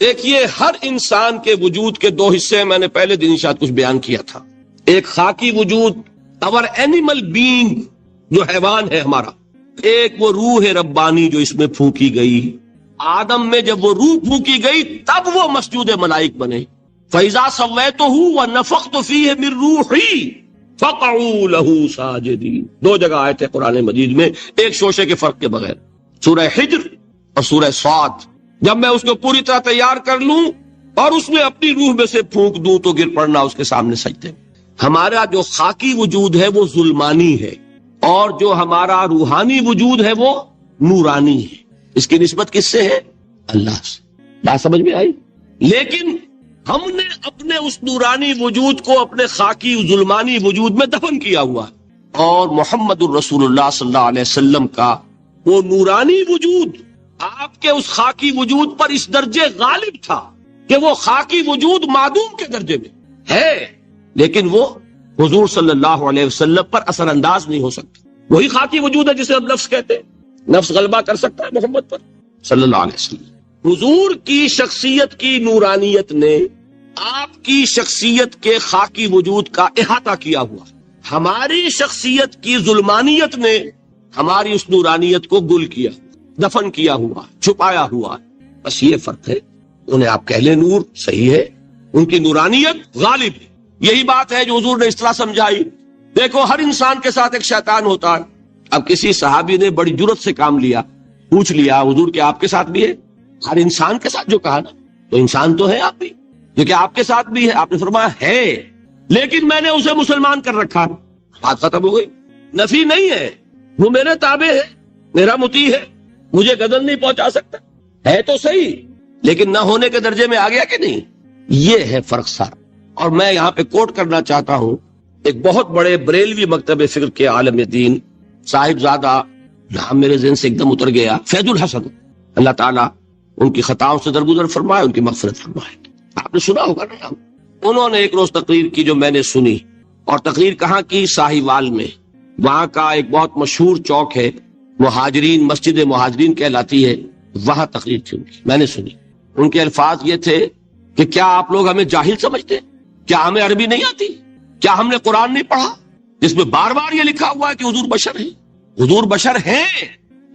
دیکھیے، ہر انسان کے وجود کے دو حصے ہیں، میں نے پہلے دن شاید کچھ بیان کیا تھا۔ ایک خاکی وجود، اور اینیمل بینگ جو حیوان ہے ہمارا، ایک وہ روح ربانی جو اس میں پھونکی گئی۔ آدم میں جب وہ روح پھونکی گئی تب وہ مسجود ملائک بنے۔ فَإِذَا سَوَّيْتُهُ وَنَفَخْتُ فِيهِ مِن رُوحِي فَقَعُوا لَهُ سَاجِدِينَ۔ دو جگہ آئے تھے قرآن مجید میں ایک شوشے کے فرق کے بغیر، سورہ حجر اور سورہ صاد۔ جب میں اس کو پوری طرح تیار کر لوں اور اس میں اپنی روح میں سے پھونک دوں تو گر پڑنا اس کے سامنے سجدے میں۔ ہمارا جو خاکی وجود ہے وہ ظلمانی ہے، اور جو ہمارا روحانی وجود ہے وہ نورانی ہے۔ اس کی نسبت کس سے ہے؟ اللہ سے۔ بات سمجھ میں آئی؟ لیکن ہم نے اپنے اس نورانی وجود کو اپنے خاکی ظلمانی وجود میں دفن کیا ہوا ہے، اور محمد الرسول اللہ صلی اللہ علیہ وسلم کا وہ نورانی وجود آپ کے اس خاکی وجود پر اس درجے غالب تھا کہ وہ خاکی وجود معدوم کے درجے میں ہے، لیکن وہ حضور صلی اللہ علیہ وسلم پر اثر انداز نہیں ہو سکتا۔ وہی خاکی وجود ہے جسے ہم نفس کہتے ہیں، نفس غلبہ کر سکتا ہے محمد پر صلی اللہ علیہ وسلم۔ حضور کی شخصیت کی نورانیت نے آپ کی شخصیت کے خاکی وجود کا احاطہ کیا ہوا، ہماری شخصیت کی ظلمانیت نے ہماری اس نورانیت کو گل کیا، دفن کیا ہوا، چھپایا ہوا۔ بس یہ فرق ہے۔ انہیں آپ کہہ لیں نور، صحیح ہے، ان کی نورانیت غالب ہے۔ یہی بات ہے جو حضور نے اس طرح سمجھائی۔ دیکھو، ہر انسان کے ساتھ ایک شیطان ہوتا ہے۔ اب کسی صحابی نے بڑی جرت سے کام لیا، پوچھ لیا حضور کہ آپ کے ساتھ بھی ہے؟ ہر انسان کے ساتھ جو کہا نا، تو انسان تو ہے آپ بھی، جو کہ آپ کے ساتھ بھی ہے۔ آپ نے فرمایا ہے، لیکن میں نے اسے مسلمان کر رکھا۔ بات ختم ہو گئی۔ نفی نہیں ہے، وہ میرے تابع ہے، میرا مطیع ہے، مجھے غضب نہیں پہنچا سکتا، ہے تو صحیح، لیکن نہ ہونے کے درجے میں آ گیا کہ نہیں۔ یہ ہے فرق سارا۔ اور میں یہاں پہ کوٹ کرنا چاہتا ہوں ایک بہت بڑے بریلوی مکتب فکر کے عالم دین صاحب زادہ، نام میرے ذہن سے ایک دم اتر گیا، فیض الحسن، اللہ تعالیٰ ان کی خطاؤں سے درگزر فرمائے، ان کی مغفرت فرمائے۔ آپ نے سنا ہوگا نا، انہوں نے ایک روز تقریر کی جو میں نے سنی، اور تقریر کہاں کی؟ ساہیوال میں۔ وہاں کا ایک بہت مشہور چوک ہے، مہاجرین، مسجد مہاجرین کہلاتی ہے، وہاں تقریر تھی ان کی، میں نے سنی۔ ان کے الفاظ یہ تھے کہ کیا آپ لوگ ہمیں جاہل سمجھتے؟ کیا ہمیں عربی نہیں آتی؟ کیا ہم نے قرآن نہیں پڑھا جس میں بار بار یہ لکھا ہوا ہے کہ حضور بشر ہیں؟ حضور بشر ہیں،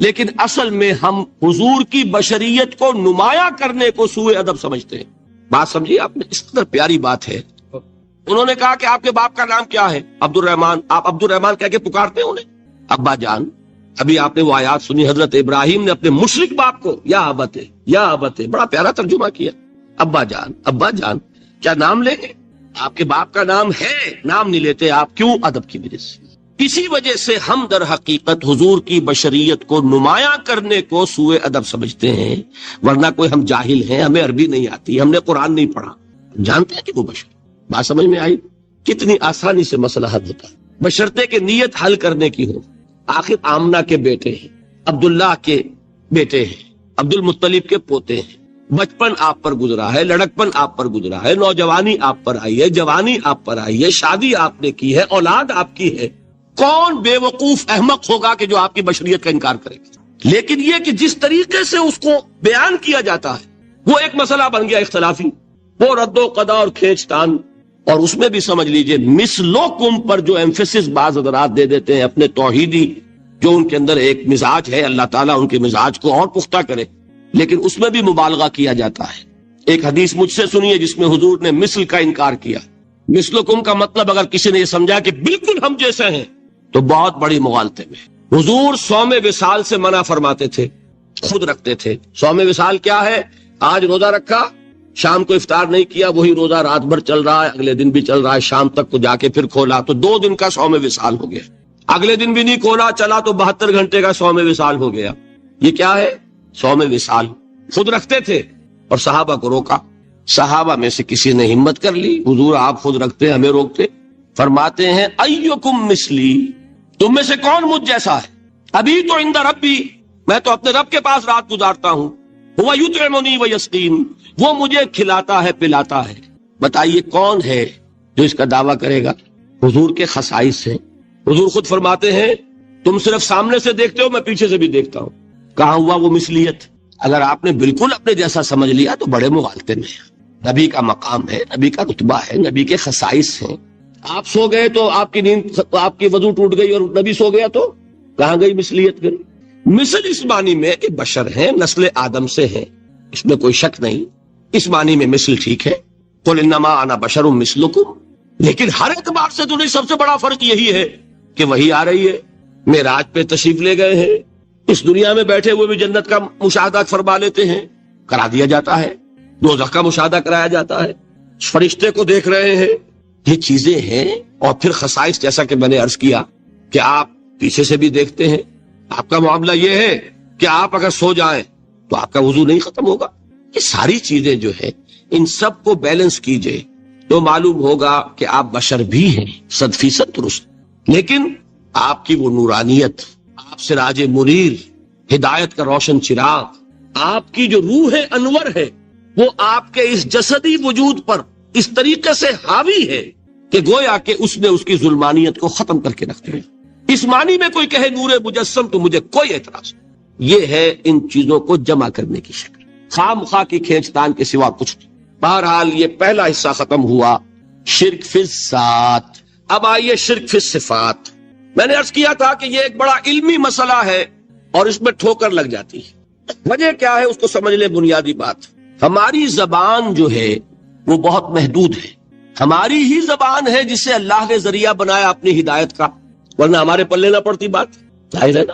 لیکن اصل میں ہم حضور کی بشریت کو نمایاں کرنے کو سوء ادب سمجھتے ہیں۔ بات سمجھیے آپ نے، اس قدر پیاری بات ہے۔ انہوں نے کہا کہ آپ کے باپ کا نام کیا ہے؟ عبد الرحمان۔ آپ عبد الرحمان کہہ کے پکارتے ہیں انہیں؟ ابا جان۔ ابھی آپ نے وہ آیات سنی، حضرت ابراہیم نے اپنے مشرک باپ کو یا ابت ہے، یا ابت ہے، بڑا پیارا ترجمہ کیا، ابا جان، ابا جان۔ کیا نام لیں گے؟ آپ کے باپ کا نام ہے، نام نہیں لیتے آپ، کیوں؟ ادب کی وجہ سے۔ اسی وجہ سے ہم در حقیقت حضور کی بشریت کو نمایاں کرنے کو سوء ادب سمجھتے ہیں، ورنہ کوئی ہم جاہل ہیں، ہمیں عربی نہیں آتی، ہم نے قرآن نہیں پڑھا، جانتے ہیں کہ وہ بشر۔ بات سمجھ میں آئی؟ کتنی آسانی سے مسئلہ حل ہوتا ہے، بشرطے کہ نیت حل کرنے کی ہو۔ آخر آمنہ کے بیٹے ہیں، عبداللہ کے بیٹے ہیں، عبد المطلب کے پوتے ہیں، بچپن آپ پر گزرا ہے، لڑکپن آپ پر گزرا ہے، نوجوانی آپ پر آئی ہے، جوانی آپ پر آئی ہے، شادی آپ نے کی ہے، اولاد آپ کی ہے۔ کون بے وقوف احمق ہوگا کہ جو آپ کی بشریت کا انکار کرے گا؟ لیکن یہ کہ جس طریقے سے اس کو بیان کیا جاتا ہے وہ ایک مسئلہ بن گیا اختلافی، وہ رد و قضا اور کھینچ تان۔ اور اس میں بھی سمجھ لیجئے مثلکم پر جو ایمفیسس بعض حضرات دے دیتے ہیں اپنے توحیدی، جو ان کے اندر ایک مزاج ہے، اللہ تعالیٰ ان کے مزاج کو اور پختہ کرے، لیکن اس میں بھی مبالغہ کیا جاتا ہے۔ ایک حدیث مجھ سے سنیے جس میں حضور نے مثل کا انکار کیا۔ مثلکم کا مطلب اگر کسی نے یہ سمجھا کہ بالکل ہم جیسے ہیں تو بہت بڑی مغالطے میں۔ حضور صوم وصال سے منع فرماتے تھے، خود رکھتے تھے۔ صوم وصال کیا ہے؟ آج روزہ رکھا، شام کو افطار نہیں کیا، وہی روزہ رات بھر چل رہا ہے، اگلے دن بھی چل رہا ہے، شام تک کو جا کے پھر کھولا تو 2 دن کا صوم وصال ہو گیا۔ اگلے دن بھی نہیں کھولا، چلا تو 72 گھنٹے کا صوم وصال ہو گیا۔ یہ کیا ہے؟ صوم وصال۔ خود رکھتے تھے اور صحابہ کو روکا۔ صحابہ میں سے کسی نے ہمت کر لی، حضور آپ خود رکھتے ہمیں روکتے۔ فرماتے ہیں ایکم مثلی، تم میں سے کون مجھ جیسا ہے؟ ابھی تو عند ربی، میں تو اپنے رب کے پاس رات گزارتا ہوں، وہ یطعمنی ویسقین، وہ مجھے کھلاتا ہے پلاتا ہے۔ بتائیے کون ہے جو اس کا دعویٰ کرے گا؟ حضور کے خصائص ہیں۔ حضور خود فرماتے ہیں تم صرف سامنے سے دیکھتے ہو، میں پیچھے سے بھی دیکھتا ہوں۔ کہاں ہوا وہ مثلیت؟ اگر آپ نے بالکل اپنے جیسا سمجھ لیا تو بڑے مغالطے میں ہیں۔ نبی کا مقام ہے، نبی کا رتبہ ہے، نبی کے خصائص ہیں۔ آپ سو گئے تو آپ کی نیند، آپ کی وضو ٹوٹ گئی اور نبی سو گیا تو کہاں گئی مثلیت پھر؟ مثل اس معنی میں کہ بشر ہیں، نسل آدم سے ہیں، اس میں کوئی شک نہیں، اس معنی میں مثل ٹھیک ہے، قل انما انا بشر مثلکم، لیکن ہر اعتبار سے تو نہیں۔ سب سے بڑا فرق یہی ہے کہ وہی آ رہی ہے، معراج پہ تشریف لے گئے ہیں، اس دنیا میں بیٹھے ہوئے بھی جنت کا مشاہدہ فرما لیتے ہیں، کرا دیا جاتا ہے، دوزخ کا مشاہدہ کرایا جاتا ہے، فرشتے کو دیکھ رہے ہیں، یہ چیزیں ہیں۔ اور پھر خصائص جیسا کہ میں نے عرض کیا کہ آپ پیچھے سے بھی دیکھتے ہیں، آپ کا معاملہ یہ ہے کہ آپ اگر سو جائیں تو آپ کا وضو نہیں ختم ہوگا۔ یہ ساری چیزیں جو ہے ان سب کو بیلنس کیجئے تو معلوم ہوگا کہ آپ بشر بھی ہیں 100% درست، لیکن آپ کی وہ نورانیت، آپ سراج منیر، ہدایت کا روشن چراغ، آپ کی جو روح انور ہے وہ آپ کے اس جسدی وجود پر اس طریقے سے حاوی ہے کہ گویا کہ اس نے اس کی ظلمانیت کو ختم کر کے رکھ دیا۔ اس معنی میں کوئی کہے نور مجسم تو مجھے کوئی اعتراض نہیں۔ یہ ہے ان چیزوں کو جمع کرنے کی شکل، خام خواہ کی کھینچتان کے سوا کچھ نہیں۔ بہرحال یہ پہلا حصہ ختم ہوا، شرک فی الذات۔ اب آئیے شرک فی الصفات۔ میں نے عرض کیا تھا کہ یہ ایک بڑا علمی مسئلہ ہے اور اس میں ٹھوکر لگ جاتی ہے۔ وجہ کیا ہے اس کو سمجھ لیں۔ بنیادی بات، ہماری زبان جو ہے وہ بہت محدود ہے۔ ہماری ہی زبان ہے جسے اللہ نے ذریعہ بنایا اپنی ہدایت کا، ورنہ ہمارے پلے نہ پڑتی بات، ظاہر ہے نا۔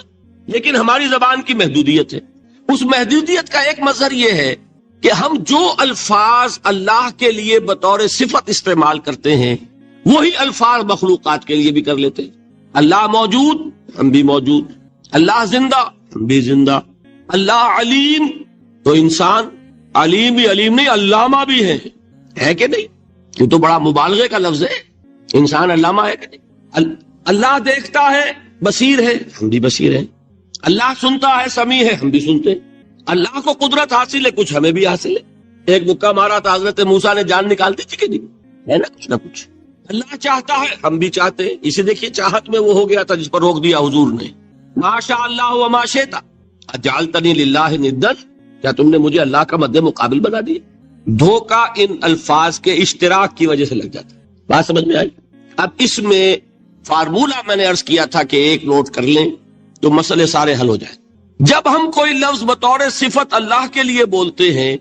لیکن ہماری زبان کی محدودیت ہے۔ اس محدودیت کا ایک مظہر یہ ہے کہ ہم جو الفاظ اللہ کے لیے بطور صفت استعمال کرتے ہیں وہی الفاظ مخلوقات کے لیے بھی کر لیتے ہیں۔ اللہ موجود، ہم بھی موجود۔ اللہ زندہ، ہم بھی زندہ۔ اللہ علیم، تو انسان علیم بھی علیم نہیں، علامہ بھی ہے کہ نہیں؟ یہ تو بڑا مبالغے کا لفظ ہے، انسان علامہ ہے کہ نہیں؟ اللہ دیکھتا ہے، بصیر ہے، ہم بھی بصیر ہیں۔ اللہ سنتا ہے، سمیع ہے، ہم بھی سنتے ہیں۔ اللہ کو قدرت حاصل ہے، کچھ ہمیں بھی حاصل ہے۔ ایک مکہ مارا تھا حضرت موسیٰ نے، جان نکال دی تھی کہ نہیں؟ ہے نا کچھ نہ کچھ۔ اللہ چاہتا ہے، ہم بھی چاہتے ہیں۔ اسے دیکھیے چاہت میں وہ ہو گیا تھا جس پر روک دیا حضور نے، ما شاء اللہ وما شئت اجعلتنی للہ ندا، کیا تم نے مجھے اللہ کا مد مقابل بنا دیا؟ دھوکہ ان الفاظ کے اشتراک کی وجہ سے لگ جاتا ہے۔ بات سمجھ میں آئی؟ اب اس میں فارمولہ میں نے عرض کیا تھا کہ ایک نوٹ کر لیں تو مسئلے سارے حل ہو جائیں۔ جب ہم کوئی لفظ بطور صفت اللہ کے لیے بولتے ہیں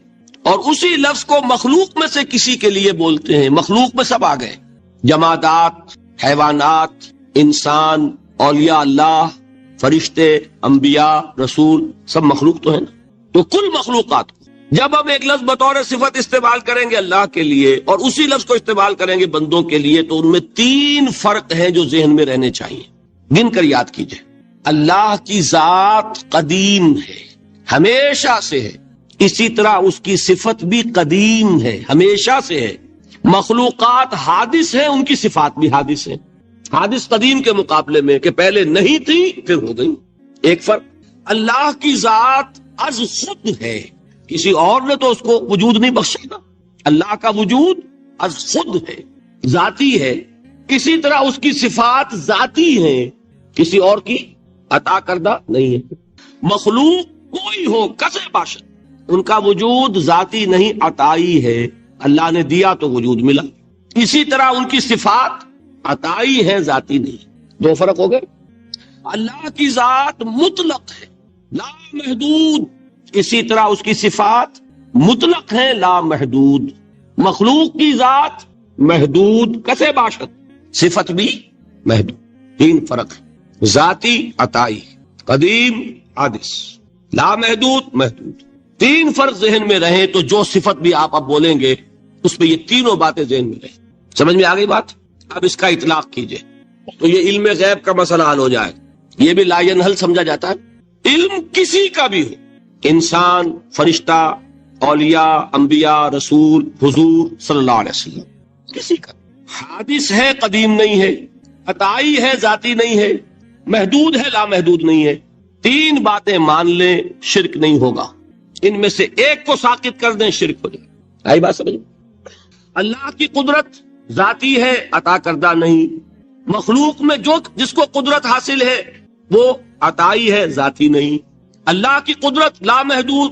اور اسی لفظ کو مخلوق میں سے کسی کے لیے بولتے ہیں، مخلوق میں سب آ گئے، جمادات، حیوانات، انسان، اولیاء اللہ، فرشتے، انبیاء، رسول، سب مخلوق تو ہے نا۔ تو کل مخلوقات کو جب ہم ایک لفظ بطور صفت استعمال کریں گے اللہ کے لیے اور اسی لفظ کو استعمال کریں گے بندوں کے لیے، تو ان میں 3 فرق ہیں جو ذہن میں رہنے چاہیے، گن کر یاد کیجئے۔ اللہ کی ذات قدیم ہے، ہمیشہ سے ہے، اسی طرح اس کی صفت بھی قدیم ہے، ہمیشہ سے ہے۔ مخلوقات حادث ہیں، ان کی صفات بھی حادث ہیں۔ حادث قدیم کے مقابلے میں کہ پہلے نہیں تھی پھر ہو گئی، ایک فرق۔ اللہ کی ذات از خود ہے، کسی اور نے تو اس کو وجود نہیں بخشا نا۔ اللہ کا وجود از خود ہے، ذاتی ہے۔ اسی طرح اس کی صفات ذاتی ہیں، کسی اور کی عطا کردہ نہیں ہے۔ مخلوق کوئی ہو کسے باشد، ان کا وجود ذاتی نہیں، عطائی ہے، اللہ نے دیا تو وجود ملا۔ اسی طرح ان کی صفات عطائی ہے، ذاتی نہیں۔ 2 فرق ہو گئے۔ اللہ کی ذات مطلق ہے، لا محدود، اسی طرح اس کی صفات مطلق ہے، لا محدود۔ مخلوق کی ذات محدود، کسے باشد، صفت بھی محدود۔ 3 فرق، ذاتی، عطائی، قدیم، حادث، لا محدود، محدود۔ 3 فرق ذہن میں رہیں تو جو صفت بھی آپ اب بولیں گے اس میں یہ تینوں باتیں ذہن میں رہیں۔ سمجھ میں آ گئی بات؟ اب اس کا اطلاق کیجئے تو یہ علم غیب کا مسئلہ حل ہو جائے۔ یہ بھی لا ینحل سمجھا جاتا ہے۔ علم کسی کا بھی ہو، انسان، فرشتہ، اولیاء، انبیاء، رسول، حضور صلی اللہ علیہ وسلم، کسی کا حادث ہے، قدیم نہیں ہے، عطائی ہے، ذاتی نہیں ہے، محدود ہے، لا محدود نہیں ہے۔ 3 باتیں مان لیں، شرک نہیں ہوگا۔ ان میں سے ایک کو ساقط کر دیں، شرک ہو جائے۔ آئی بات سمجھ؟ اللہ کی قدرت ذاتی ہے، عطا کردہ نہیں۔ مخلوق میں جس کو قدرت حاصل ہے وہ عطائی ہے، ذاتی نہیں۔ اللہ کی قدرت لا محدود،